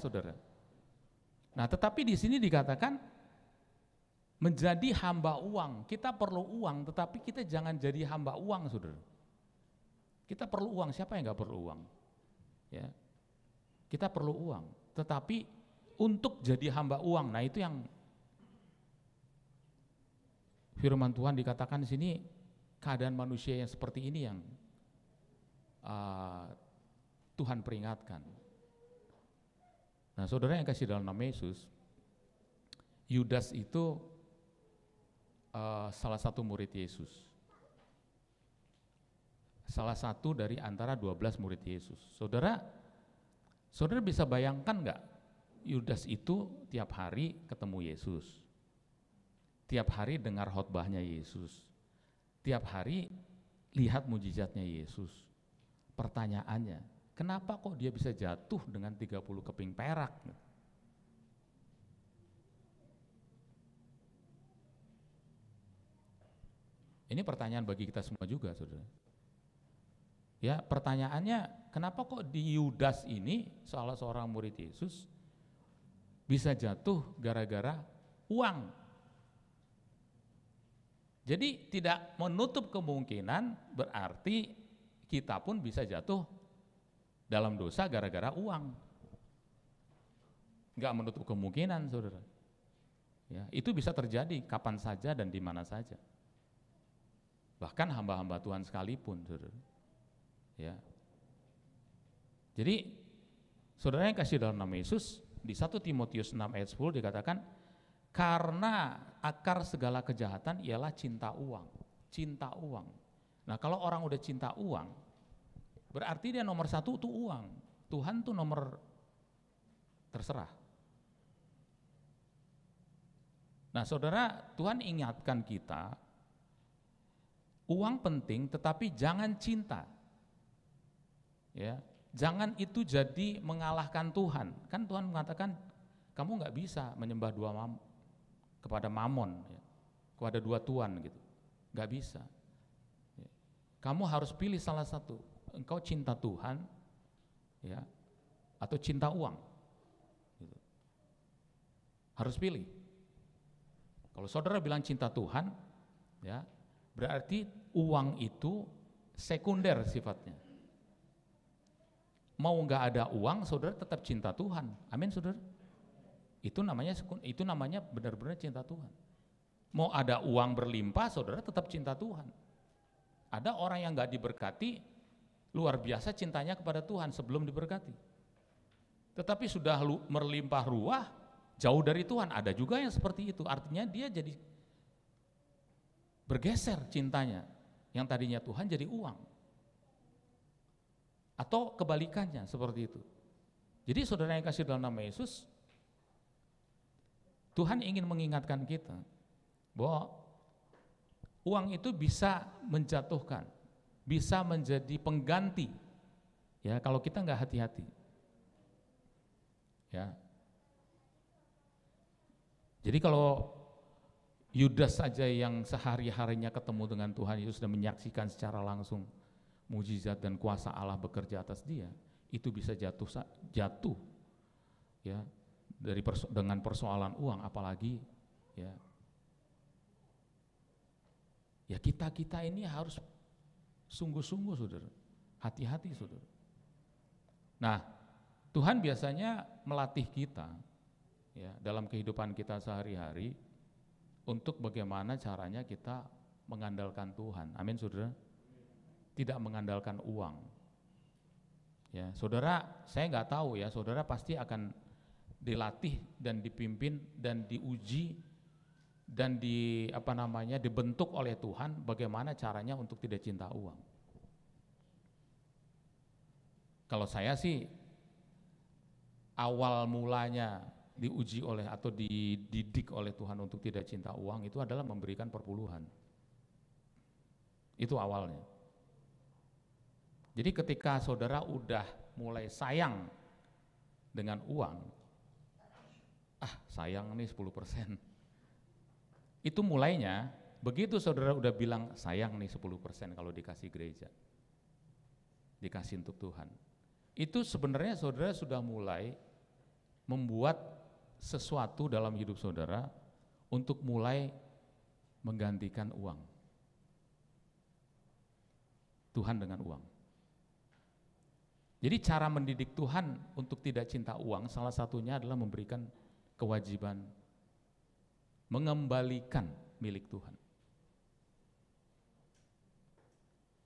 saudara. Nah, tetapi di sini dikatakan menjadi hamba uang. Kita perlu uang, tetapi kita jangan jadi hamba uang, saudara. Kita perlu uang, siapa yang nggak perlu uang? Ya, kita perlu uang, tetapi untuk jadi hamba uang, nah itu yang firman Tuhan dikatakan di sini, keadaan manusia yang seperti ini yang Tuhan peringatkan. Nah, saudara yang kasih dalam nama Yesus, Yudas itu salah satu murid Yesus. Salah satu dari antara 12 murid Yesus. Saudara bisa bayangkan nggak, Yudas itu tiap hari ketemu Yesus, tiap hari dengar khotbahnya Yesus, tiap hari lihat mujizatnya Yesus. Pertanyaannya, kenapa kok dia bisa jatuh dengan 30 keping perak? Ini pertanyaan bagi kita semua juga, saudara. Ya, pertanyaannya, kenapa kok di Yudas ini, salah seorang murid Yesus, bisa jatuh gara-gara uang? Jadi tidak menutup kemungkinan berarti kita pun bisa jatuh dalam dosa gara-gara uang. Enggak menutup kemungkinan, saudara. Ya, itu bisa terjadi kapan saja dan di mana saja. Bahkan hamba-hamba Tuhan sekalipun, saudara. Ya. Jadi, saudara yang kasih dalam nama Yesus, di 1 Timotius 6 ayat 10 dikatakan, karena akar segala kejahatan ialah cinta uang. Cinta uang. Nah, kalau orang udah cinta uang, berarti dia nomor satu tuh uang. Tuhan tuh nomor terserah. Nah, saudara, Tuhan ingatkan kita, uang penting, tetapi jangan cinta. Ya, jangan itu jadi mengalahkan Tuhan. Kan Tuhan mengatakan kamu nggak bisa menyembah kepada mamon, ya, kepada dua tuan gitu, nggak bisa. Ya. Kamu harus pilih salah satu. Engkau cinta Tuhan, ya, atau cinta uang. Gitu. Harus pilih. Kalau saudara bilang cinta Tuhan, ya, berarti uang itu sekunder sifatnya. Mau nggak ada uang, saudara tetap cinta Tuhan. Amin, saudara. Itu namanya benar-benar cinta Tuhan. Mau ada uang berlimpah, saudara tetap cinta Tuhan. Ada orang yang nggak diberkati, luar biasa cintanya kepada Tuhan sebelum diberkati. Tetapi sudah berlimpah ruah, jauh dari Tuhan. Ada juga yang seperti itu. Artinya dia jadi bergeser cintanya, yang tadinya Tuhan jadi uang. Atau kebalikannya seperti itu. Jadi saudara yang kasih dalam nama Yesus, Tuhan ingin mengingatkan kita bahwa uang itu bisa menjatuhkan, bisa menjadi pengganti, ya, kalau kita nggak hati-hati. Ya. Jadi kalau Yudas saja yang sehari-harinya ketemu dengan Tuhan Yesus dan menyaksikan secara langsung mujizat dan kuasa Allah bekerja atas dia, itu bisa jatuh ya, dengan persoalan uang, apalagi ya kita ini harus sungguh-sungguh, saudara, hati-hati, saudara. Nah, Tuhan biasanya melatih kita ya dalam kehidupan kita sehari-hari untuk bagaimana caranya kita mengandalkan Tuhan. Amin, saudara. Tidak mengandalkan uang. Ya, saudara, saya nggak tahu ya, saudara pasti akan dilatih dan dipimpin dan diuji dan dibentuk oleh Tuhan bagaimana caranya untuk tidak cinta uang. Kalau saya sih awal mulanya diuji oleh atau dididik oleh Tuhan untuk tidak cinta uang itu adalah memberikan perpuluhan. Itu awalnya. Jadi ketika saudara udah mulai sayang dengan uang, sayang nih 10%. Itu mulainya, begitu saudara udah bilang sayang nih 10% kalau dikasih gereja, dikasih untuk Tuhan. Itu sebenarnya saudara sudah mulai membuat sesuatu dalam hidup saudara untuk mulai menggantikan uang. Tuhan dengan uang. Jadi cara mendidik Tuhan untuk tidak cinta uang salah satunya adalah memberikan kewajiban mengembalikan milik Tuhan.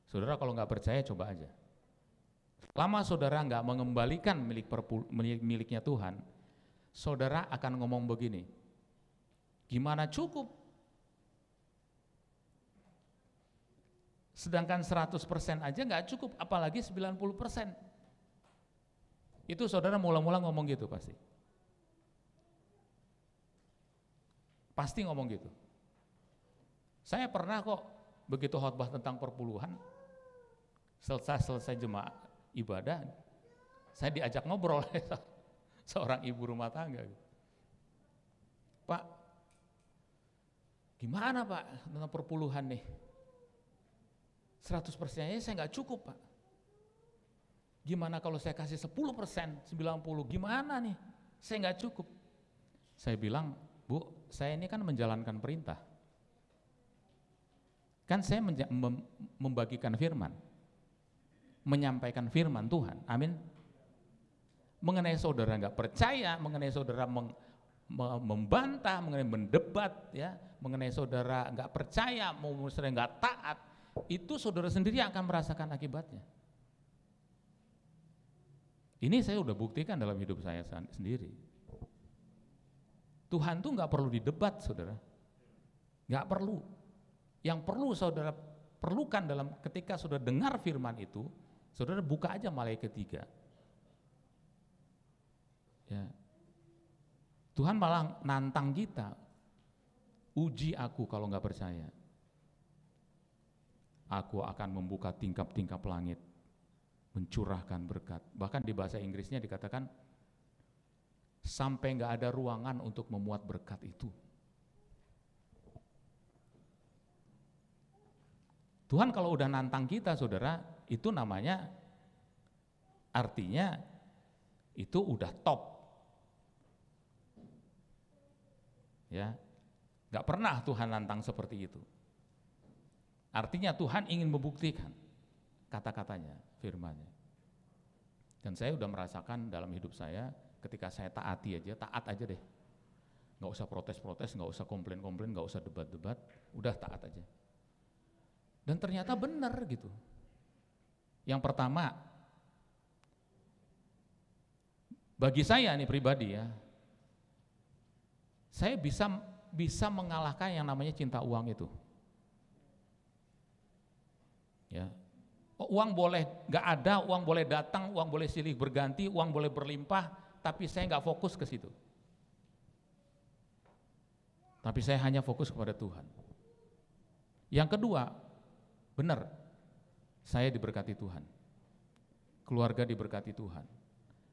Saudara kalau nggak percaya coba aja. Lama saudara nggak mengembalikan miliknya Tuhan, saudara akan ngomong begini, gimana cukup? Sedangkan 100% aja nggak cukup, apalagi 90%. Itu saudara mula-mula ngomong gitu pasti. Pasti ngomong gitu. Saya pernah kok begitu khotbah tentang perpuluhan, selesai jemaat ibadah, saya diajak ngobrol seorang ibu rumah tangga. Pak, gimana Pak tentang perpuluhan nih? 100%-nya saya nggak cukup Pak. Gimana kalau saya kasih 10%, 90, gimana nih? Saya nggak cukup. Saya bilang, Bu, saya ini kan menjalankan perintah. Kan saya membagikan firman, menyampaikan firman Tuhan, amin. Mengenai saudara nggak percaya, mengenai saudara membantah, mengenai mendebat, ya, mengenai saudara nggak percaya, mau saudara nggak taat, itu saudara sendiri akan merasakan akibatnya. Ini saya udah buktikan dalam hidup saya sendiri. Tuhan tuh nggak perlu didebat, saudara, nggak perlu. Yang perlu saudara perlukan dalam ketika saudara dengar firman itu, saudara buka aja Malaikat 3. Ya. Tuhan malah nantang kita, uji aku kalau nggak percaya. Aku akan membuka tingkap-tingkap langit, mencurahkan berkat. Bahkan di bahasa Inggrisnya dikatakan, sampai nggak ada ruangan untuk memuat berkat itu. Tuhan kalau udah nantang kita, saudara, itu namanya, artinya itu udah top. Ya, nggak pernah Tuhan nantang seperti itu. Artinya Tuhan ingin membuktikan kata-katanya, firman-Nya. Dan saya udah merasakan dalam hidup saya, ketika saya taati aja, taat aja deh. Nggak usah protes-protes, nggak usah komplain-komplain, nggak usah debat-debat, udah taat aja. Dan ternyata benar gitu. Yang pertama, bagi saya nih pribadi ya, saya bisa mengalahkan yang namanya cinta uang itu. Ya, uang boleh nggak ada, uang boleh datang, uang boleh silih berganti, uang boleh berlimpah, tapi saya nggak fokus ke situ. Tapi saya hanya fokus kepada Tuhan. Yang kedua, benar, saya diberkati Tuhan, keluarga diberkati Tuhan,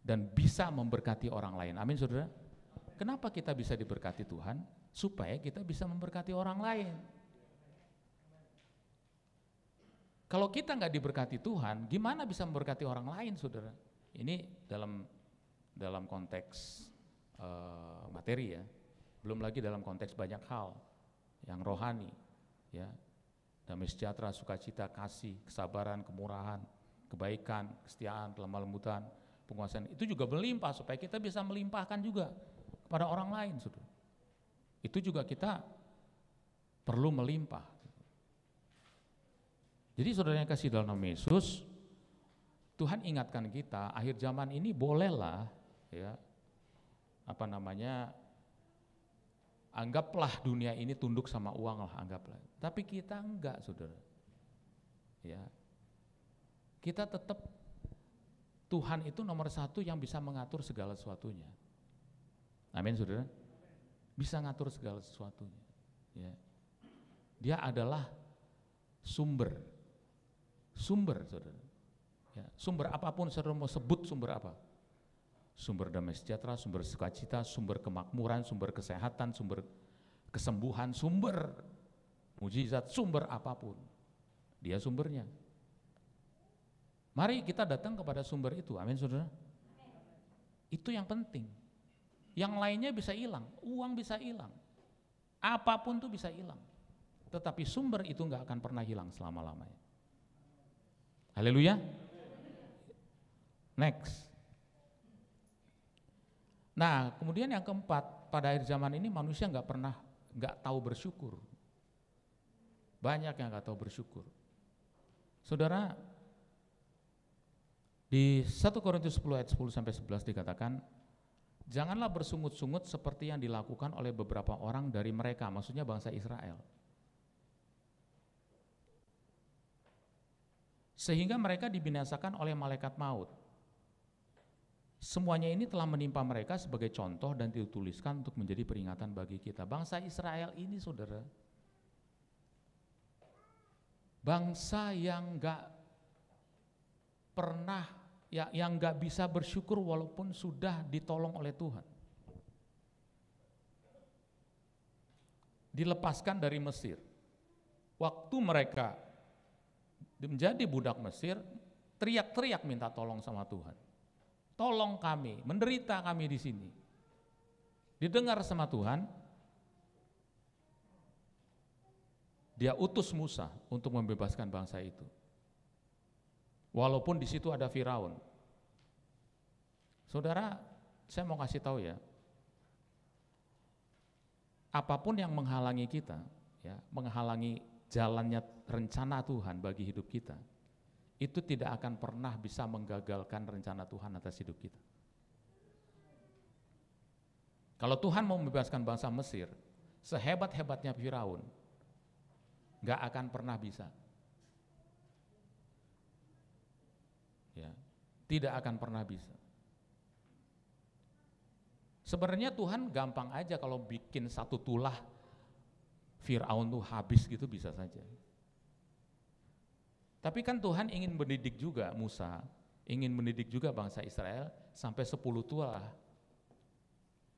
dan bisa memberkati orang lain. Amin, saudara. Kenapa kita bisa diberkati Tuhan? Supaya kita bisa memberkati orang lain. Kalau kita nggak diberkati Tuhan, gimana bisa memberkati orang lain, saudara? Ini dalam konteks materi ya, belum lagi dalam konteks banyak hal yang rohani, ya, damai sejahtera, sukacita, kasih, kesabaran, kemurahan, kebaikan, kesetiaan, kelemah lembutan, penguasaan, itu juga berlimpah supaya kita bisa melimpahkan juga kepada orang lain, saudara. Itu juga kita perlu melimpah. Jadi saudara yang kasih dalam nama Yesus, Tuhan ingatkan kita, akhir zaman ini bolehlah, ya, anggaplah dunia ini tunduk sama uang lah, anggaplah. Tapi kita enggak, saudara. Ya, kita tetap, Tuhan itu nomor satu yang bisa mengatur segala sesuatunya. Amin, saudara. Bisa ngatur segala sesuatunya. Ya. Dia adalah sumber, saudara. Ya, sumber apapun, saudara mau sebut sumber apa? Sumber damai sejahtera, sumber sukacita, sumber kemakmuran, sumber kesehatan, sumber kesembuhan, sumber mujizat, sumber apapun. Dia sumbernya. Mari kita datang kepada sumber itu, amin, saudara. Itu yang penting. Yang lainnya bisa hilang, uang bisa hilang, apapun tuh bisa hilang. Tetapi sumber itu nggak akan pernah hilang selama-lamanya. Haleluya. Next. Nah, kemudian yang keempat, pada akhir zaman ini manusia nggak tahu bersyukur. Banyak yang nggak tahu bersyukur. Saudara, di 1 Korintus 10 ayat 10 sampai 11 dikatakan, janganlah bersungut-sungut seperti yang dilakukan oleh beberapa orang dari mereka, maksudnya bangsa Israel. Sehingga mereka dibinasakan oleh malaikat maut. Semuanya ini telah menimpa mereka sebagai contoh dan dituliskan untuk menjadi peringatan bagi kita. Bangsa Israel ini, saudara, bangsa yang gak pernah, yang gak bisa bersyukur walaupun sudah ditolong oleh Tuhan. Dilepaskan dari Mesir. Waktu mereka menjadi budak Mesir, teriak-teriak minta tolong sama Tuhan. Tolong kami, menderita kami di sini. Didengar sama Tuhan, Dia utus Musa untuk membebaskan bangsa itu. Walaupun di situ ada Firaun. Saudara, saya mau kasih tahu ya, apapun yang menghalangi kita, ya, menghalangi jalannya rencana Tuhan bagi hidup kita, itu tidak akan pernah bisa menggagalkan rencana Tuhan atas hidup kita. Kalau Tuhan mau membebaskan bangsa Mesir, sehebat-hebatnya Firaun, gak akan pernah bisa. Ya, tidak akan pernah bisa. Sebenarnya Tuhan gampang aja kalau bikin satu tulah Firaun tuh habis gitu, bisa saja. Tapi kan Tuhan ingin mendidik juga Musa, ingin mendidik juga bangsa Israel sampai 10 tulah.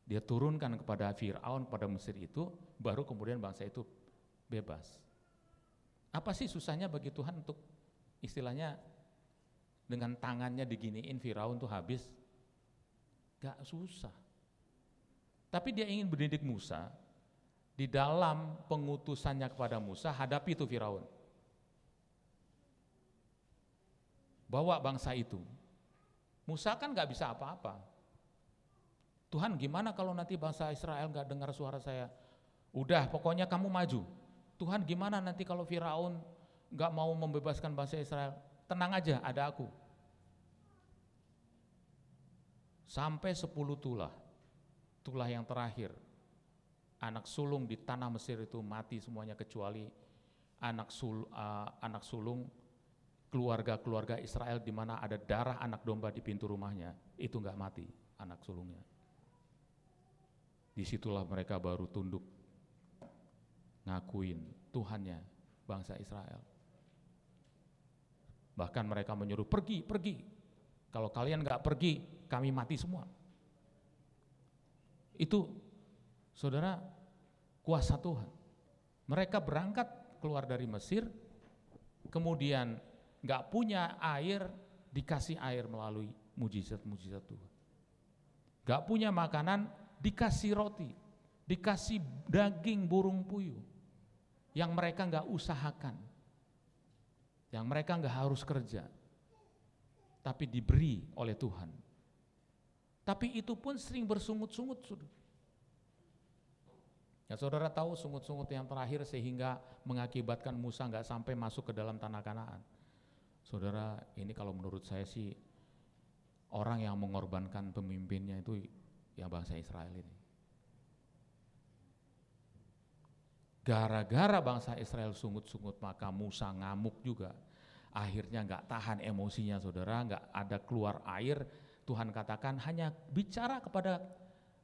Dia turunkan kepada Firaun, pada Mesir itu, baru kemudian bangsa itu bebas. Apa sih susahnya bagi Tuhan untuk istilahnya dengan tangannya diginiin Firaun tuh habis? Gak susah. Tapi Dia ingin mendidik Musa, di dalam pengutusannya kepada Musa, hadapi itu Firaun. Bawa bangsa itu. Musa kan gak bisa apa-apa. Tuhan, gimana kalau nanti bangsa Israel gak dengar suara saya? Udah, pokoknya kamu maju. Tuhan, gimana nanti kalau Firaun gak mau membebaskan bangsa Israel? Tenang aja, ada aku. Sampai 10 tulah. Tulah yang terakhir, anak sulung di tanah Mesir itu mati semuanya, kecuali anak sulung keluarga-keluarga Israel di mana ada darah anak domba di pintu rumahnya, itu enggak mati anak sulungnya. Disitulah mereka baru tunduk, ngakuin Tuhannya bangsa Israel. Bahkan mereka menyuruh, pergi, kalau kalian enggak pergi, kami mati semua. Itu, saudara, kuasa Tuhan. Mereka berangkat keluar dari Mesir, kemudian gak punya air, dikasih air melalui mujizat-mujizat Tuhan. Gak punya makanan, dikasih roti, dikasih daging burung puyuh, yang mereka gak usahakan, yang mereka gak harus kerja, tapi diberi oleh Tuhan. Tapi itu pun sering bersungut-sungut. Ya, saudara tahu sungut-sungut yang terakhir sehingga mengakibatkan Musa gak sampai masuk ke dalam tanah Kanaan. Saudara, ini kalau menurut saya sih, orang yang mengorbankan pemimpinnya itu ya bangsa Israel ini. Gara-gara bangsa Israel sungut-sungut, maka Musa ngamuk juga. Akhirnya gak tahan emosinya, saudara, gak ada keluar air. Tuhan katakan hanya bicara kepada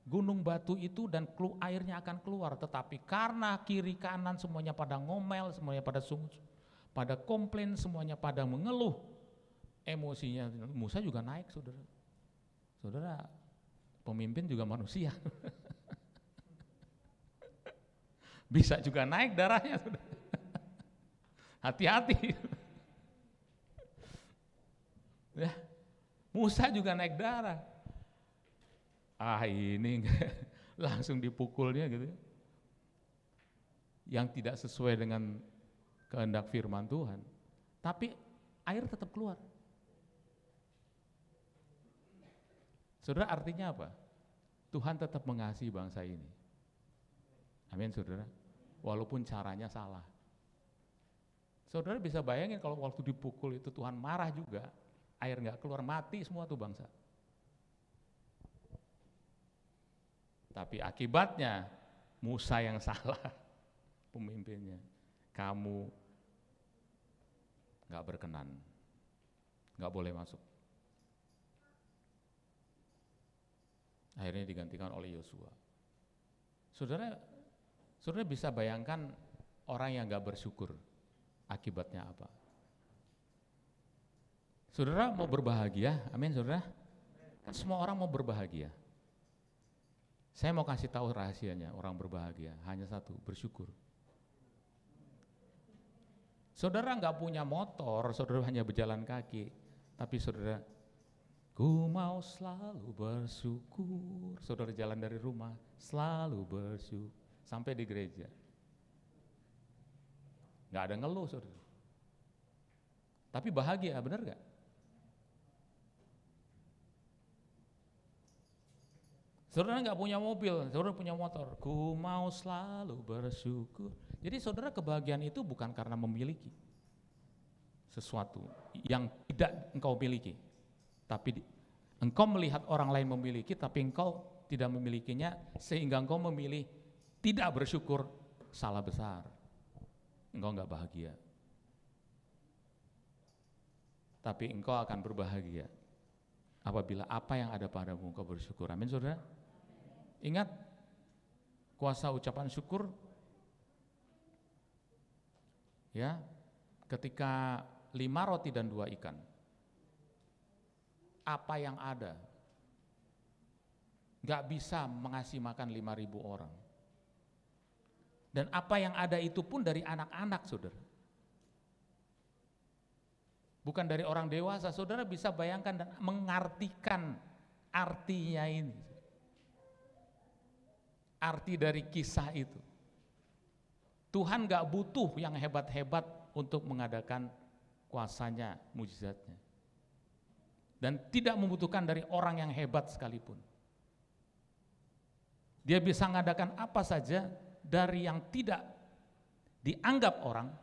gunung batu itu dan airnya akan keluar. Tetapi karena kiri kanan semuanya pada ngomel, semuanya pada sungut, pada komplain, semuanya pada mengeluh, emosinya Musa juga naik, saudara. Saudara, pemimpin juga manusia. Bisa juga naik darahnya, saudara. Hati-hati. Ya, Musa juga naik darah. Ini langsung dipukulnya gitu. Yang tidak sesuai dengan kehendak firman Tuhan. Tapi air tetap keluar. Saudara, artinya apa? Tuhan tetap mengasihi bangsa ini. Amin, saudara. Walaupun caranya salah. Saudara bisa bayangin kalau waktu dipukul itu Tuhan marah juga, air nggak keluar, mati semua tuh bangsa. Tapi akibatnya Musa yang salah, pemimpinnya. Kamu nggak berkenan, nggak boleh masuk. Akhirnya digantikan oleh Yosua. Saudara bisa bayangkan orang yang nggak bersyukur, akibatnya apa? Saudara mau berbahagia, amin saudara? Kan semua orang mau berbahagia. Saya mau kasih tahu rahasianya orang berbahagia, hanya satu, bersyukur. Saudara nggak punya motor, saudara hanya berjalan kaki, tapi saudara, ku mau selalu bersyukur. Saudara jalan dari rumah, selalu bersyukur, sampai di gereja. Nggak ada ngeluh saudara. Tapi bahagia, benar nggak? Saudara nggak punya mobil, saudara punya motor. Ku mau selalu bersyukur. Jadi saudara, kebahagiaan itu bukan karena memiliki sesuatu yang tidak engkau miliki. Tapi engkau melihat orang lain memiliki, tapi engkau tidak memilikinya, sehingga engkau memilih tidak bersyukur, salah besar. Engkau nggak bahagia. Tapi engkau akan berbahagia apabila apa yang ada padamu engkau bersyukur. Amin saudara. Ingat kuasa ucapan syukur ya, ketika 5 roti dan 2 ikan. Apa yang ada? Gak bisa mengasih makan 5.000 orang. Dan apa yang ada itu pun dari anak-anak saudara. Bukan dari orang dewasa. Saudara bisa bayangkan dan mengartikan artinya ini. Arti dari kisah itu. Tuhan gak butuh yang hebat-hebat untuk mengadakan kuasanya, mujizatnya. Dan tidak membutuhkan dari orang yang hebat sekalipun. Dia bisa mengadakan apa saja dari yang tidak dianggap orang,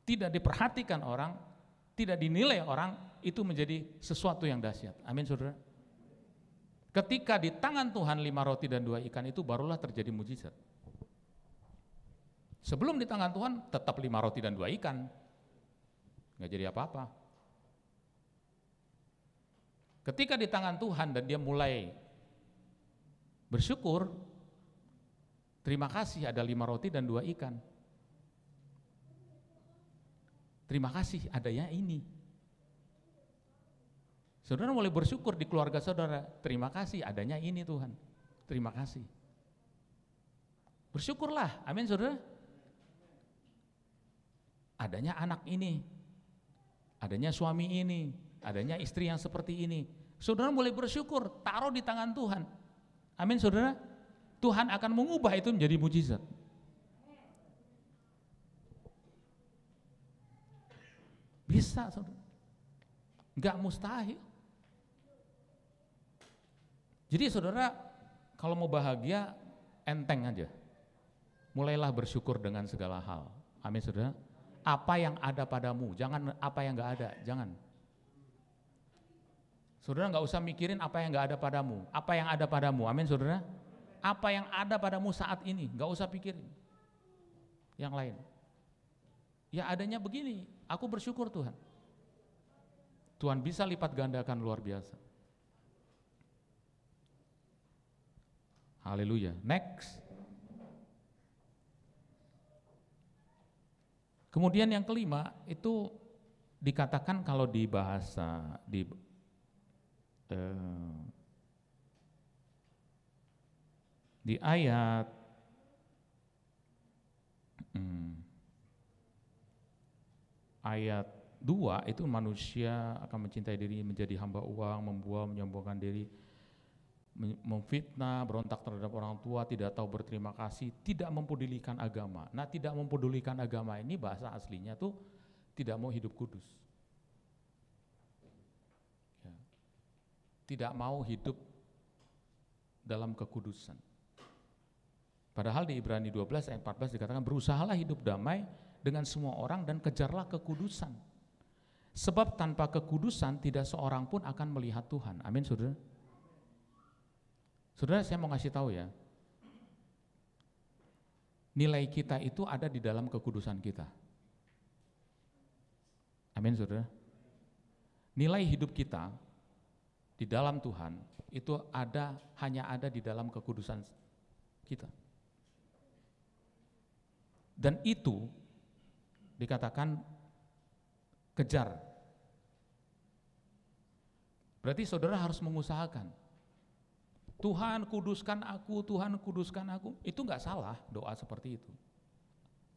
tidak diperhatikan orang, tidak dinilai orang, itu menjadi sesuatu yang dahsyat. Amin saudara. Ketika di tangan Tuhan 5 roti dan 2 ikan itu barulah terjadi mujizat. Sebelum di tangan Tuhan tetap 5 roti dan 2 ikan. Nggak jadi apa-apa. Ketika di tangan Tuhan dan dia mulai bersyukur, terima kasih ada 5 roti dan 2 ikan. Terima kasih adanya ini. Saudara mulai bersyukur di keluarga saudara, terima kasih adanya ini Tuhan, terima kasih. Bersyukurlah, amin saudara. Adanya anak ini, adanya suami ini, adanya istri yang seperti ini. Saudara mulai bersyukur, taruh di tangan Tuhan. Amin saudara. Tuhan akan mengubah itu menjadi mujizat. Bisa saudara. Enggak mustahil. Jadi saudara, kalau mau bahagia, enteng aja. Mulailah bersyukur dengan segala hal. Amin saudara. Apa yang ada padamu, jangan apa yang enggak ada, jangan. Saudara enggak usah mikirin apa yang enggak ada padamu. Apa yang ada padamu, amin saudara. Apa yang ada padamu saat ini, enggak usah pikirin yang lain. Ya adanya begini, aku bersyukur Tuhan. Tuhan bisa lipat gandakan luar biasa. Haleluya. Next. Kemudian yang kelima itu dikatakan kalau di bahasa di ayat ayat 2 itu manusia akan mencintai diri menjadi hamba uang, membuang, menyombongkan diri. memfitnah, berontak terhadap orang tua, tidak tahu berterima kasih, tidak mempedulikan agama. Nah, tidak mempedulikan agama ini bahasa aslinya tuh tidak mau hidup kudus. Ya. Tidak mau hidup dalam kekudusan. Padahal di Ibrani 12 ayat 14 dikatakan, berusahalah hidup damai dengan semua orang dan kejarlah kekudusan. Sebab tanpa kekudusan tidak seorang pun akan melihat Tuhan. Amin, saudara. Saudara, saya mau ngasih tahu ya, nilai kita itu ada di dalam kekudusan kita. Amin, saudara. Nilai hidup kita di dalam Tuhan itu hanya ada di dalam kekudusan kita. Dan itu dikatakan kejar. Berarti saudara harus mengusahakan. Tuhan kuduskan aku, Tuhan kuduskan aku. Itu enggak salah doa seperti itu.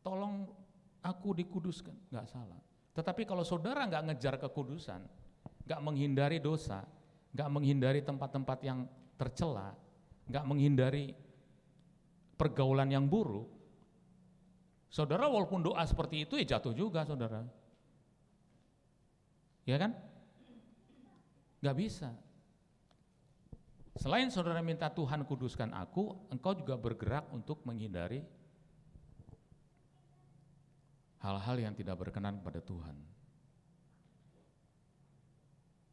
Tolong aku dikuduskan, enggak salah. Tetapi kalau saudara enggak ngejar kekudusan, enggak menghindari dosa, enggak menghindari tempat-tempat yang tercela, enggak menghindari pergaulan yang buruk, saudara walaupun doa seperti itu ya jatuh juga, saudara. Ya kan? Enggak bisa. Selain saudara minta Tuhan kuduskan aku, engkau juga bergerak untuk menghindari hal-hal yang tidak berkenan kepada Tuhan.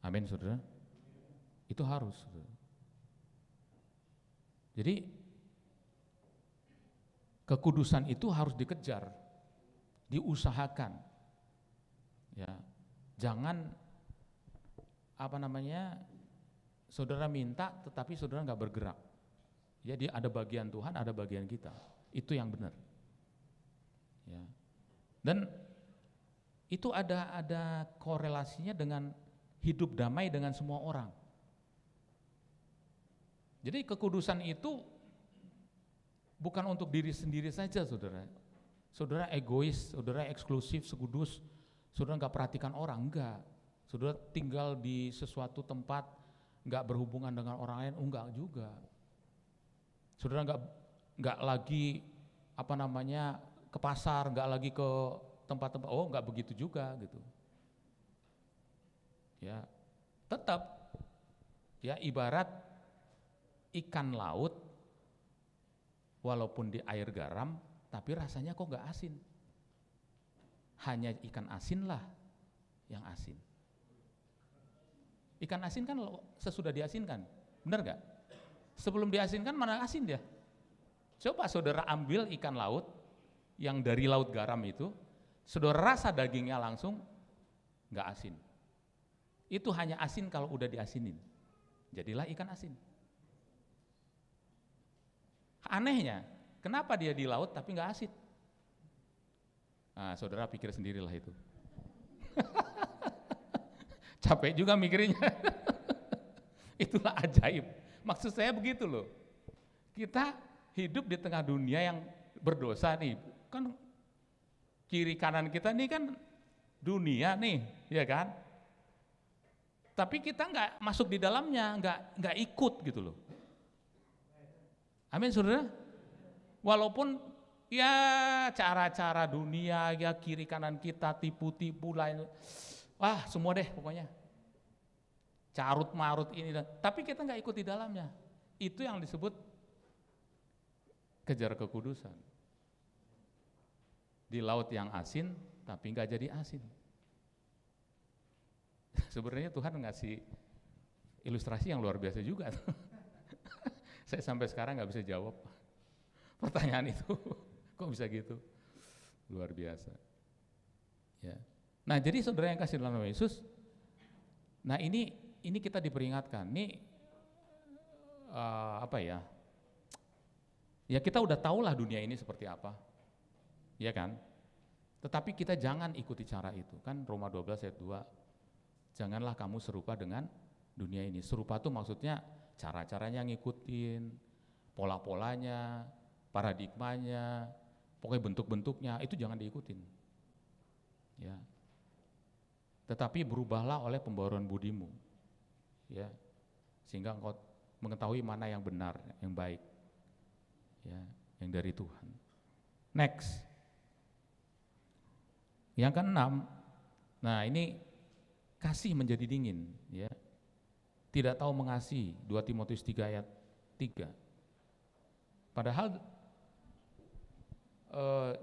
Amin, saudara. Itu harus, saudara. Jadi kekudusan itu harus dikejar, diusahakan. Ya, jangan saudara minta tetapi saudara nggak bergerak. Jadi ada bagian Tuhan, ada bagian kita. Itu yang benar. Ya. Dan itu ada korelasinya dengan hidup damai dengan semua orang. Jadi kekudusan itu bukan untuk diri sendiri saja, saudara. Saudara egois, saudara eksklusif, sekudus, saudara nggak perhatikan orang, enggak. Saudara tinggal di sesuatu tempat nggak berhubungan dengan orang lain, enggak juga. Saudara nggak lagi ke pasar, nggak lagi ke tempat-tempat, nggak begitu juga gitu. Ya, tetap ya ibarat ikan laut, walaupun di air garam, tapi rasanya kok nggak asin. Hanya ikan asin lah yang asin. Ikan asin kan sesudah diasinkan, benar gak? Sebelum diasinkan mana asin dia? Coba saudara ambil ikan laut yang dari laut garam itu, saudara rasa dagingnya langsung gak asin. Itu hanya asin kalau udah diasinin, jadilah ikan asin. Anehnya, kenapa dia di laut tapi gak asin? Nah, saudara pikir sendirilah itu. Capek juga mikirnya. Itulah ajaib. Maksud saya begitu loh. Kita hidup di tengah dunia yang berdosa nih. Kan kiri kanan kita nih kan dunia nih, ya kan? Tapi kita nggak masuk di dalamnya, nggak ikut gitu loh. Amin, saudara. Walaupun ya cara-cara dunia, ya kiri kanan kita tipu-tipu lain. Wah, semua deh pokoknya. Carut marut ini, tapi kita nggak ikut di dalamnya. Itu yang disebut kejar kekudusan. Di laut yang asin, tapi nggak jadi asin. Sebenarnya Tuhan ngasih ilustrasi yang luar biasa juga. Saya sampai sekarang nggak bisa jawab pertanyaan itu. Kok bisa gitu? Luar biasa. Ya. Nah, jadi saudara yang kasih dalam nama Yesus, nah ini kita diperingatkan. Ini Ya kita udah tahulah dunia ini seperti apa, ya kan? Tetapi kita jangan ikuti cara itu, kan Roma 12 ayat 2, janganlah kamu serupa dengan dunia ini. Serupa itu maksudnya cara-caranya ngikutin, pola-polanya, paradigmanya, pokoknya bentuk-bentuknya, itu jangan diikutin. Ya. Tetapi berubahlah oleh pembaruan budimu, ya, sehingga engkau mengetahui mana yang benar, yang baik, ya, yang dari Tuhan. Next, yang keenam, nah ini kasih menjadi dingin, ya, tidak tahu mengasihi, 2 Timotius 3 ayat 3. Padahal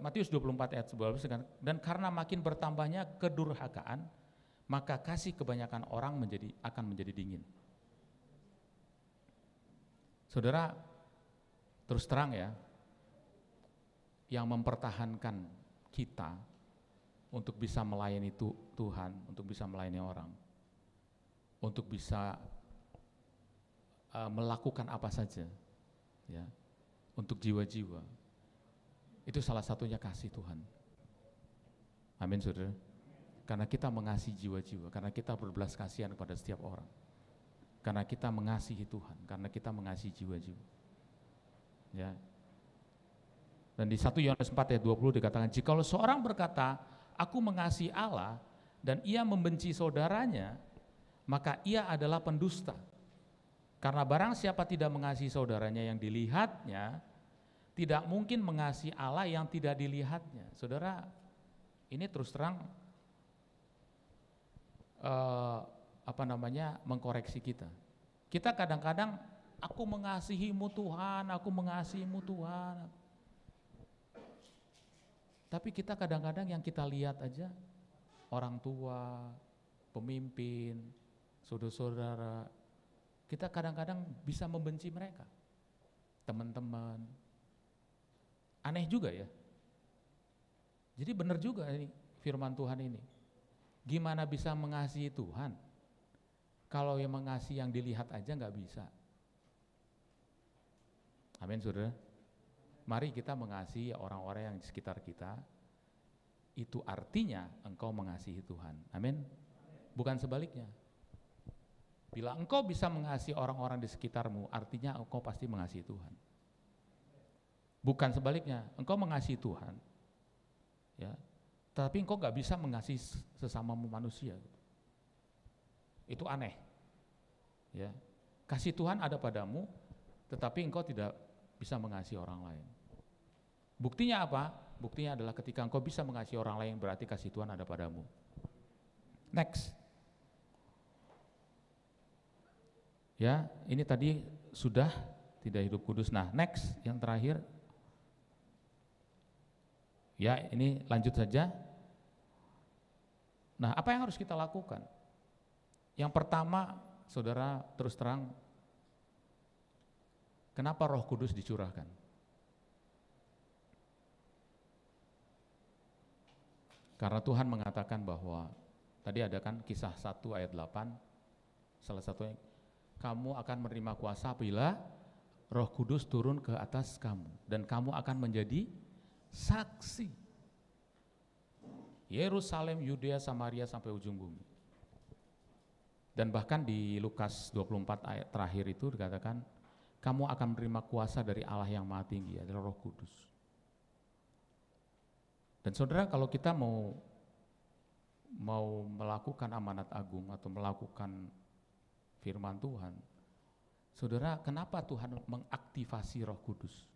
Matius 24 ayat 11, dan karena makin bertambahnya kedurhakaan, maka kasih kebanyakan orang akan menjadi dingin. Saudara, terus terang ya, yang mempertahankan kita untuk bisa melayani Tuhan, untuk bisa melayani orang, untuk bisa melakukan apa saja, ya, untuk jiwa-jiwa, itu salah satunya kasih Tuhan. Amin, saudara. Karena kita mengasihi jiwa-jiwa, karena kita berbelas kasihan kepada setiap orang, karena kita mengasihi Tuhan, karena kita mengasihi jiwa-jiwa, ya. Dan di 1 Yohanes 4 ayat 20 dikatakan, jikalau seorang berkata, aku mengasihi Allah, dan ia membenci saudaranya, maka ia adalah pendusta. Karena barang siapa tidak mengasihi saudaranya yang dilihatnya, tidak mungkin mengasihi Allah yang tidak dilihatnya. Saudara, ini terus terang mengkoreksi kita. Kita kadang-kadang, aku mengasihimu Tuhan, aku mengasihimu Tuhan. Tapi kita kadang-kadang yang kita lihat aja, orang tua, pemimpin, saudara-saudara, kita kadang-kadang bisa membenci mereka, teman-teman. Aneh juga ya. Jadi benar juga ini firman Tuhan ini. Gimana bisa mengasihi Tuhan kalau yang mengasihi yang dilihat aja nggak bisa? Amin, saudara. Mari kita mengasihi orang-orang yang di sekitar kita. Itu artinya engkau mengasihi Tuhan. Amin. Bukan sebaliknya. Bila engkau bisa mengasihi orang-orang di sekitarmu, artinya engkau pasti mengasihi Tuhan. Bukan sebaliknya, engkau mengasihi Tuhan, ya, tapi engkau nggak bisa mengasihi sesamamu manusia. Itu aneh, ya. Kasih Tuhan ada padamu, tetapi engkau tidak bisa mengasihi orang lain. Buktinya apa? Buktinya adalah ketika engkau bisa mengasihi orang lain, berarti kasih Tuhan ada padamu. Next. Ya, ini tadi sudah tidak hidup kudus. Nah, next, yang terakhir. Ya, ini lanjut saja. Nah, apa yang harus kita lakukan? Yang pertama, saudara, terus terang, kenapa Roh Kudus dicurahkan? Karena Tuhan mengatakan bahwa, tadi ada kan kisah 1 ayat 8, salah satunya, kamu akan menerima kuasa apabila Roh Kudus turun ke atas kamu, dan kamu akan menjadi saksi. Yerusalem, Yudea, Samaria sampai ujung bumi. Dan bahkan di Lukas 24 ayat terakhir itu dikatakan, kamu akan menerima kuasa dari Allah yang Maha Tinggi, adalah Roh Kudus. Dan saudara, kalau kita mau melakukan amanat agung atau melakukan firman Tuhan, saudara, kenapa Tuhan mengaktifasi Roh Kudus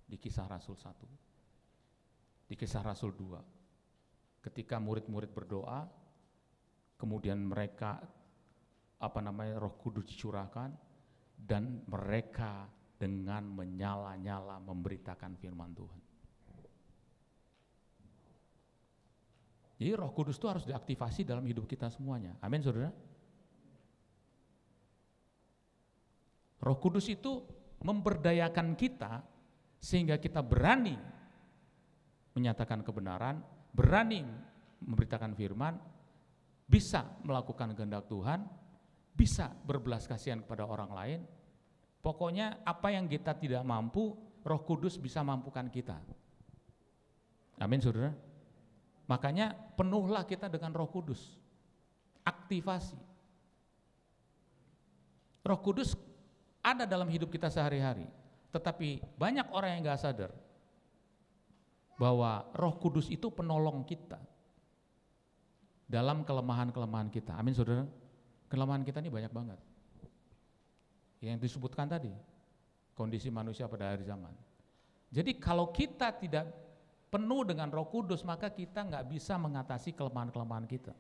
di Kisah Rasul 1, di Kisah Rasul 2, ketika murid-murid berdoa, kemudian mereka Roh Kudus dicurahkan, dan mereka dengan menyala-nyala memberitakan firman Tuhan. Jadi Roh Kudus itu harus diaktifasi dalam hidup kita semuanya. Amin, saudara. Roh Kudus itu memberdayakan kita sehingga kita berani menyatakan kebenaran, berani memberitakan firman, bisa melakukan kehendak Tuhan, bisa berbelas kasihan kepada orang lain. Pokoknya apa yang kita tidak mampu, Roh Kudus bisa mampukan kita. Amin, saudara. Makanya penuhlah kita dengan Roh Kudus. Aktivasi. Roh Kudus ada dalam hidup kita sehari-hari, tetapi banyak orang yang gak sadar bahwa Roh Kudus itu penolong kita dalam kelemahan-kelemahan kita. Amin, saudara. Kelemahan kita ini banyak banget. yang disebutkan tadi, kondisi manusia pada akhir zaman. Jadi kalau kita tidak penuh dengan Roh Kudus, maka kita nggak bisa mengatasi kelemahan-kelemahan kita.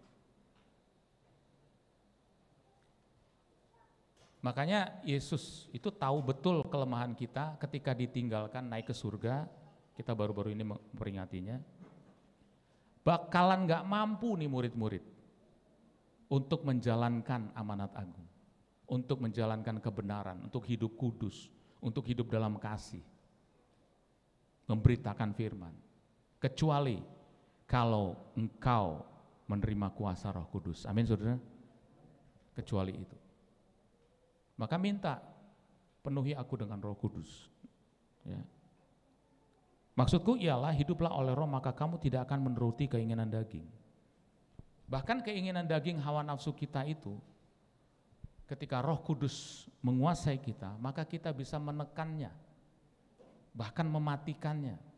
Makanya Yesus itu tahu betul kelemahan kita ketika ditinggalkan naik ke surga. Kita baru-baru ini memperingatinya. Bakalan nggak mampu nih murid-murid untuk menjalankan amanat agung, untuk menjalankan kebenaran, untuk hidup kudus, untuk hidup dalam kasih, memberitakan firman. Kecuali kalau engkau menerima kuasa Roh Kudus. Amin, saudara. Kecuali itu. Maka minta, penuhi aku dengan Roh Kudus. Ya. Maksudku ialah hiduplah oleh Roh, maka kamu tidak akan menuruti keinginan daging. Bahkan keinginan daging, hawa nafsu kita itu, ketika Roh Kudus menguasai kita, maka kita bisa menekannya, bahkan mematikannya.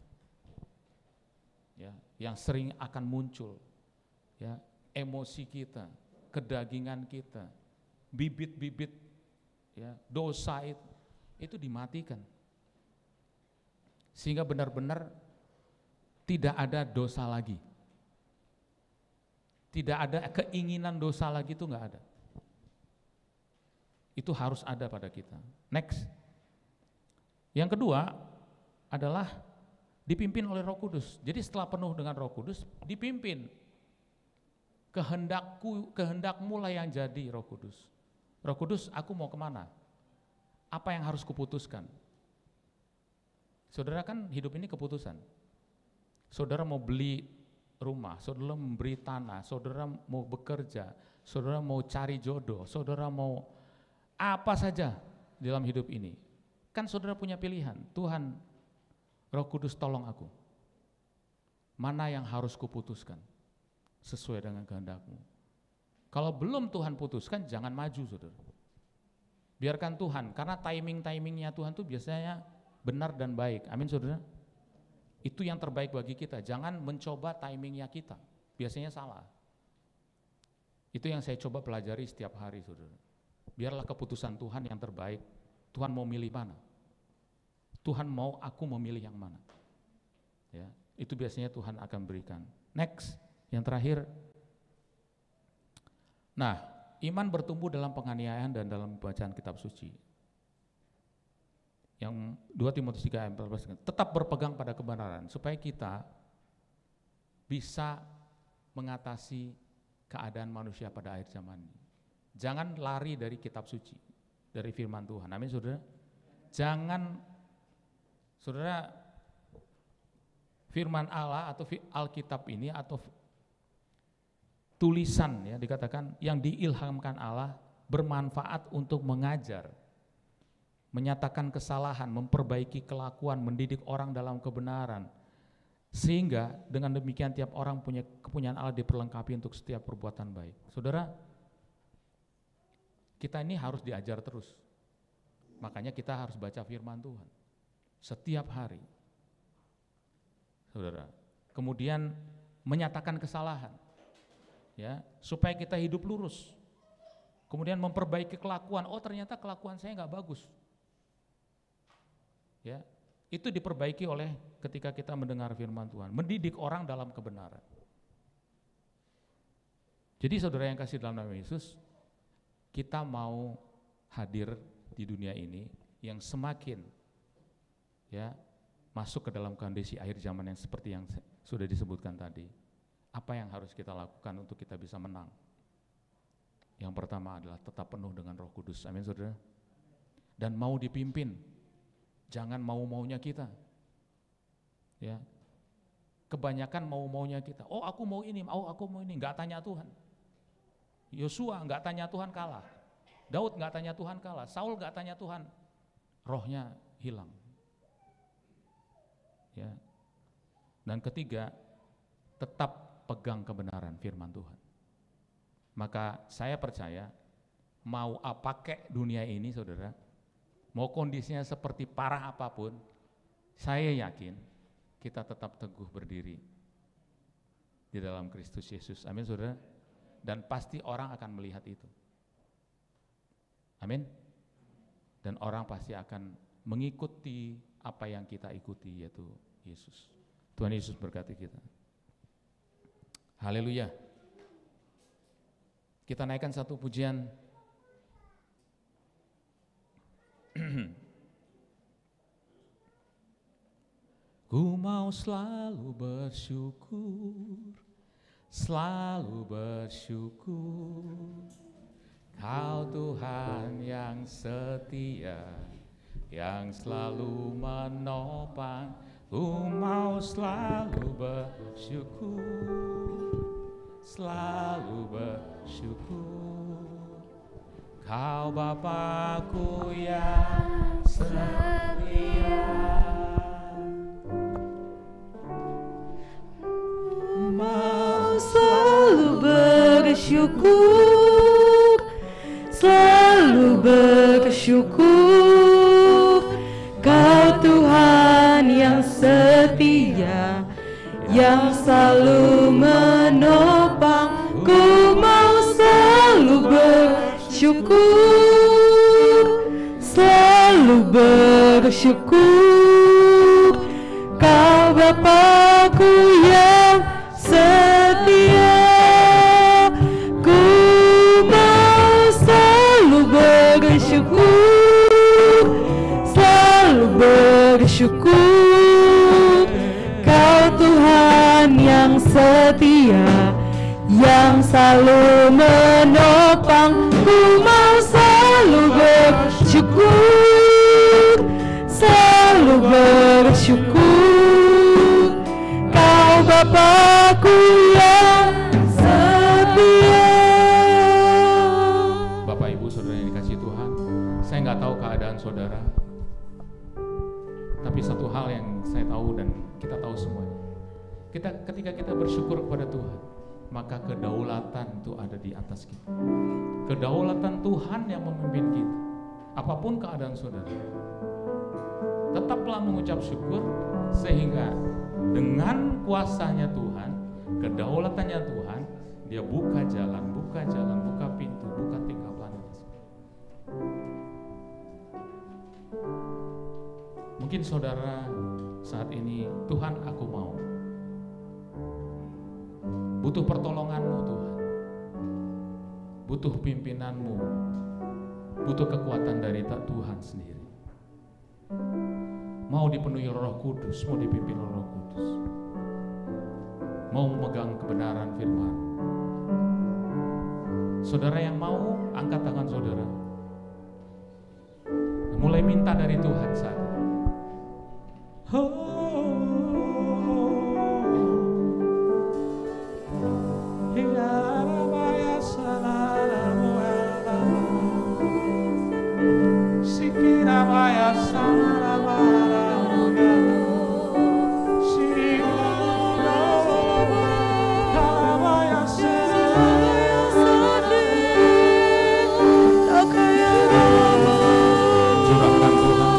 Ya, yang sering akan muncul, ya, emosi kita, kedagingan kita, bibit-bibit, ya, dosa itu dimatikan, sehingga benar-benar tidak ada dosa lagi, tidak ada keinginan dosa lagi, itu nggak ada. Itu harus ada pada kita. Next, yang kedua adalah dipimpin oleh Roh Kudus. Jadi setelah penuh dengan Roh Kudus, dipimpin. Kehendakmu lah yang jadi Roh Kudus. Roh Kudus, aku mau kemana? Apa yang harus kuputuskan? Saudara kan hidup ini keputusan. Saudara mau beli rumah, saudara memberi tanah, saudara mau bekerja, saudara mau cari jodoh, saudara mau apa saja dalam hidup ini. Kan saudara punya pilihan. Tuhan, Roh Kudus tolong aku. Mana yang harus kuputuskan sesuai dengan kehendak-Mu. Kalau belum Tuhan putuskan, jangan maju, saudara. Biarkan Tuhan, karena timing-timingnya Tuhan itu biasanya benar dan baik. Amin, saudara. Itu yang terbaik bagi kita. Jangan mencoba timingnya kita, biasanya salah. Itu yang saya coba pelajari setiap hari, saudara. Biarlah keputusan Tuhan yang terbaik. Tuhan mau milih mana? Tuhan mau aku memilih yang mana? Ya, itu biasanya Tuhan akan berikan. Next, yang terakhir. Nah, iman bertumbuh dalam penganiayaan dan dalam bacaan kitab suci. Yang 2 Timotius 3 ayat 14, tetap berpegang pada kebenaran supaya kita bisa mengatasi keadaan manusia pada akhir zaman ini. Jangan lari dari kitab suci, dari firman Tuhan. Amin, saudara. Jangan, saudara, firman Allah atau Alkitab ini atau tulisan, ya, dikatakan yang diilhamkan Allah bermanfaat untuk mengajar, menyatakan kesalahan, memperbaiki kelakuan, mendidik orang dalam kebenaran, sehingga dengan demikian tiap orang punya kepunyaan Allah diperlengkapi untuk setiap perbuatan baik. Saudara, kita ini harus diajar terus. Makanya kita harus baca firman Tuhan setiap hari, saudara. Kemudian menyatakan kesalahan, ya, supaya kita hidup lurus. Kemudian memperbaiki kelakuan. Oh, ternyata kelakuan saya nggak bagus. Ya, itu diperbaiki oleh ketika kita mendengar firman Tuhan, mendidik orang dalam kebenaran. Jadi saudara yang kasih dalam nama Yesus, kita mau hadir di dunia ini yang semakin, ya, masuk ke dalam kondisi akhir zaman yang seperti yang sudah disebutkan tadi. Apa yang harus kita lakukan untuk kita bisa menang? Yang pertama adalah tetap penuh dengan Roh Kudus. Amin, saudara. Dan mau dipimpin, jangan mau-maunya kita. Ya, kebanyakan mau-maunya kita. Oh, aku mau ini, oh, aku mau ini. Nggak tanya Tuhan. Yosua nggak tanya Tuhan, kalah. Daud nggak tanya Tuhan, kalah. Saul nggak tanya Tuhan, rohnya hilang. Ya. Dan ketiga, tetap pegang kebenaran firman Tuhan. Maka saya percaya, mau apa kek dunia ini, saudara, mau kondisinya seperti parah apapun, saya yakin kita tetap teguh berdiri di dalam Kristus Yesus. Amin, saudara. Dan pasti orang akan melihat itu. Amin. dan orang pasti akan mengikuti apa yang kita ikuti, yaitu Yesus. Tuhan Yesus berkati kita. Haleluya. Kita naikkan satu pujian. Ku mau selalu bersyukur, selalu bersyukur. Kau Tuhan yang setia, yang selalu menopang. Ku mau selalu bersyukur, selalu bersyukur. Kau Bapa-Ku yang setia. Mau selalu bersyukur, selalu bersyukur. Kau Tuhan yang setia, yang selalu menopang. Ku mau selalu bersyukur, selalu bersyukur. Kau Bapa-Ku yang setia. Ku mau selalu bersyukur, selalu bersyukur. Kau Tuhan yang setia, yang selalu menopang. Ku mau selalu bersyukur, selalu bersyukur. Kau Bapa-Ku yang setia. Bapak Ibu Saudara yang dikasihi Tuhan, saya nggak tahu keadaan saudara, tapi satu hal yang saya tahu dan kita tahu semuanya, ketika kita bersyukur kepada Tuhan, maka kedaulatan itu ada di atas kita. Kedaulatan Tuhan yang memimpin kita. Apapun keadaan saudara, tetaplah mengucap syukur, sehingga dengan kuasanya Tuhan, kedaulatannya Tuhan, dia buka jalan, buka pintu, buka tingkap langit. Mungkin saudara saat ini, Tuhan aku mau, butuh pertolongan-Mu Tuhan, butuh pimpinan-Mu, butuh kekuatan dari Tuhan sendiri. Mau dipenuhi Roh Kudus, mau dipimpin Roh Kudus, mau memegang kebenaran firman. Saudara yang mau, angkat tangan saudara, mulai minta dari Tuhan saat ini. Curahkan Tuhan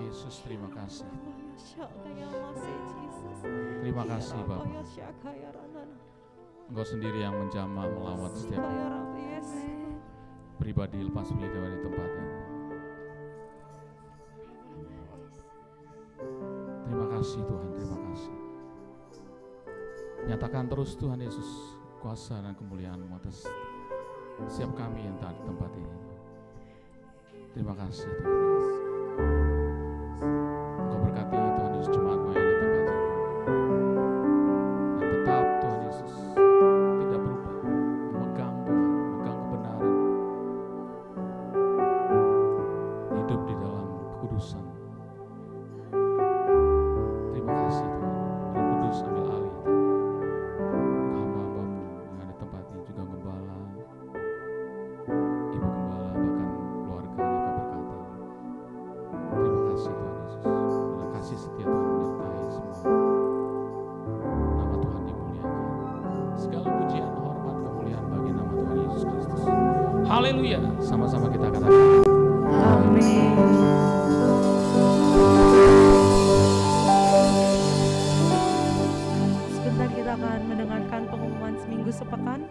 Yesus, terima kasih. Terima kasih Bapak. Engkau sendiri yang menjamah melawat setiap pribadi lepas pribadi di tempat ini. Terima kasih Tuhan, terima kasih. Nyatakan terus Tuhan Yesus kuasa dan kemuliaan-Mu atas setiap kami yang ada di tempat ini. Terima kasih Tuhan Yesus. Engkau berkati Tuhan Yesus jemaat-Mu yang di tempat ini. Dan tetap Tuhan Yesus tidak berubah, memegang Tuhan, memegang kebenaran, hidup di dalam kekudusan. Terima kasih Tuhan, Roh Kudus ambil alih hamba-hamba-Mu yang ada di tempat ini, juga gembala, ibu gembala, bahkan keluarganya Kau berkati. Terima kasih Tuhan Yesus, dalam kasih setia Tuhan menyertai semua. Nama Tuhan dimuliakan. Segala pujian, hormat, kemuliaan bagi nama Tuhan Yesus Kristus. Haleluya. Sama-sama kita katakan. Amin. Sebentar kita akan mendengarkan pengumuman seminggu sepekan.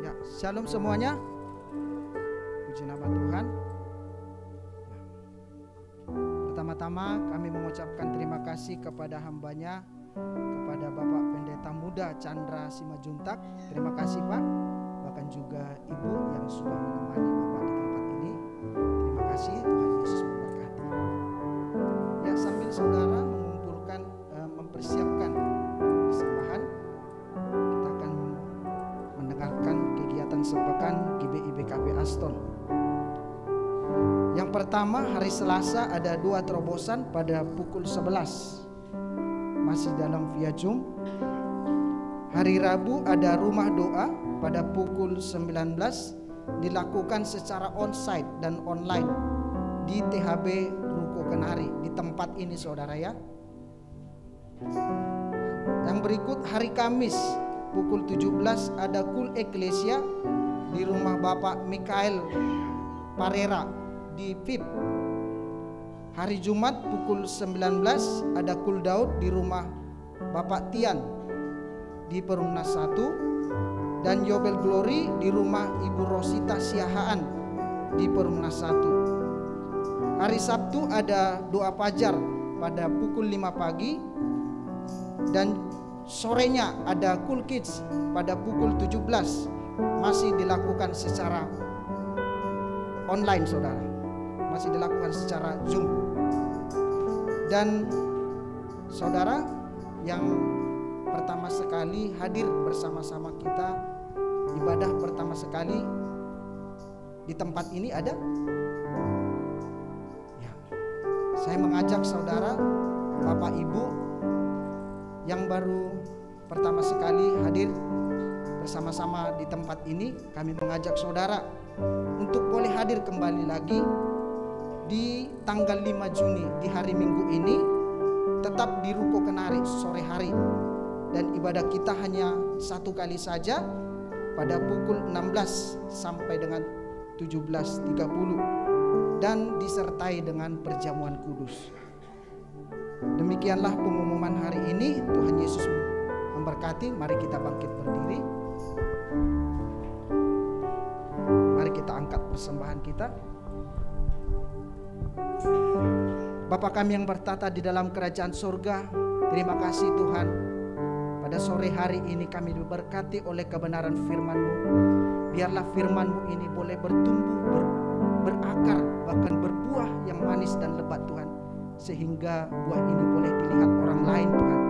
Ya, shalom semuanya. Puji nama Tuhan. Pertama-tama kami mengucapkan terima kasih kepada hambanya, kepada Bapak Pendeta Muda Chandra Simajuntak. Terima kasih Pak. Bahkan juga Ibu yang sudah menemani Bapak di tempat ini. Terima kasih, Tuhan Yesus memberkati. Ya, sambil saudara mengumpulkan, mempersiapkan persembahan, kita akan mendengarkan kegiatan sepekan GBI BKP Aston. Yang pertama, hari Selasa ada 2 terobosan pada pukul 11, masih dalam via Zoom. Hari Rabu ada rumah doa pada pukul 19, dilakukan secara onsite dan online di THB Ruko Kenari, di tempat ini saudara ya. Yang berikut hari Kamis pukul 17 ada Kul Eklesia di rumah Bapak Mikael Parera di VIP. Hari Jumat pukul 19 ada Kul Daud di rumah Bapak Tian di Perumnas 1, dan Yobel Glory di rumah Ibu Rosita Siahaan di Perumnas 1. Hari Sabtu ada doa fajar pada pukul 5 pagi, dan sorenya ada Kul Kids pada pukul 17, masih dilakukan secara online saudara, masih dilakukan secara Zoom. Dan saudara yang pertama sekali hadir bersama-sama kita, ibadah pertama sekali di tempat ini ada ya, saya mengajak saudara, Bapak Ibu yang baru pertama sekali hadir bersama-sama di tempat ini, kami mengajak saudara untuk boleh hadir kembali lagi di tanggal 5 Juni di hari Minggu ini, tetap di Ruko Kenari sore hari, dan ibadah kita hanya 1 kali saja pada pukul 16 sampai dengan 17.30 dan disertai dengan perjamuan kudus. Demikianlah pengumuman hari ini. Tuhan Yesus memberkati. Mari kita bangkit berdiri. Mari kita angkat persembahan kita. Bapa kami yang bertata di dalam kerajaan surga, terima kasih Tuhan. Pada sore hari ini kami diberkati oleh kebenaran firman-Mu. Biarlah firman-Mu ini boleh bertumbuh, berakar, bahkan berbuah yang manis dan lebat Tuhan, sehingga buah ini boleh dilihat orang lain Tuhan,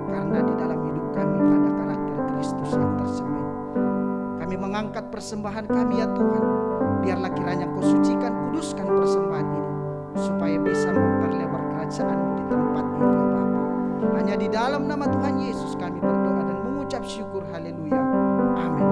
karena di dalam hidup kami ada karakter Kristus yang tercermin. Kami mengangkat persembahan kami ya Tuhan. Biarlah kiranya Kau sucikan, kuduskan persembahan ini, supaya bisa memperlebar kerajaan-Mu di tempat ini ya Bapa. Hanya di dalam nama Tuhan Yesus kami berdoa dan mengucap syukur. Haleluya. Amin.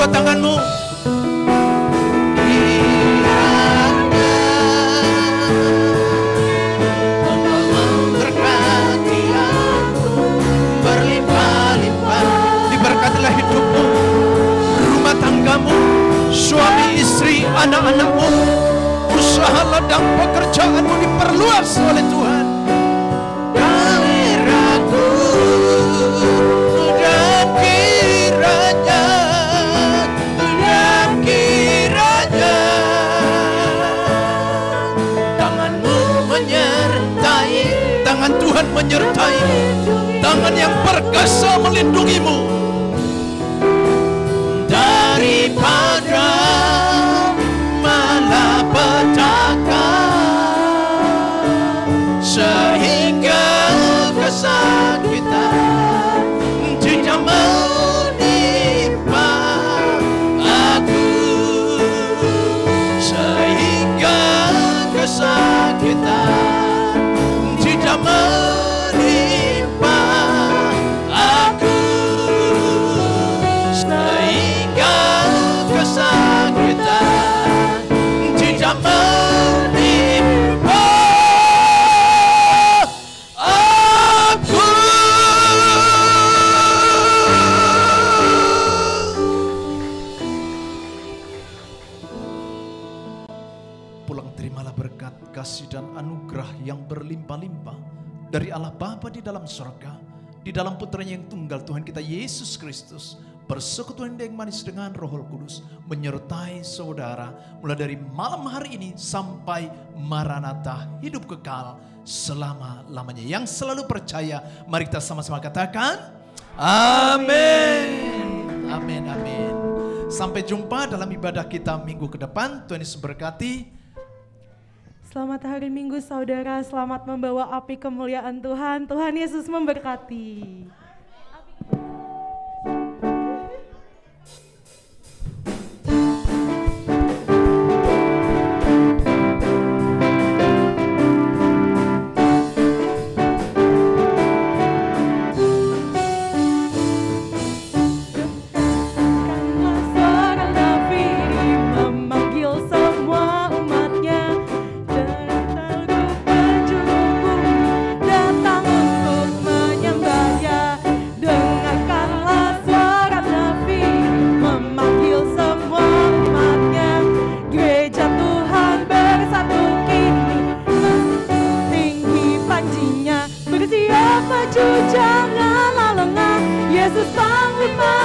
kedua tanganmu. Diberkatilah hidupmu, rumah tanggamu, suami istri, anak-anakmu, usaha ladang pekerjaanmu diperluas oleh Tuhan. Gairahku dan kiranya tanganmu menyertai, tangan Tuhan menyertai, tangan yang perkasa melindungimu daripada malapetaka, sehingga kesakitan tidak menimpa aku, sehingga kesakitan tidak menimpa aku, sehingga kesakitan tidak menimpa aku. Pulang terimalah berkat, kasih dan anugerah yang berlimpah-limpah dari Allah Bapa di dalam surga, di dalam putranya yang tunggal Tuhan kita Yesus Kristus, persekutuan yang manis dengan Roh Kudus menyertai saudara mulai dari malam hari ini sampai Maranatha, hidup kekal selama-lamanya. Yang selalu percaya, mari kita sama-sama katakan amin. Amin, amin. Sampai jumpa dalam ibadah kita minggu ke depan. Tuhan Yesus berkati. Selamat hari Minggu saudara, selamat membawa api kemuliaan Tuhan. Tuhan Yesus memberkati. Maju janganlah lengah, Yesus panglima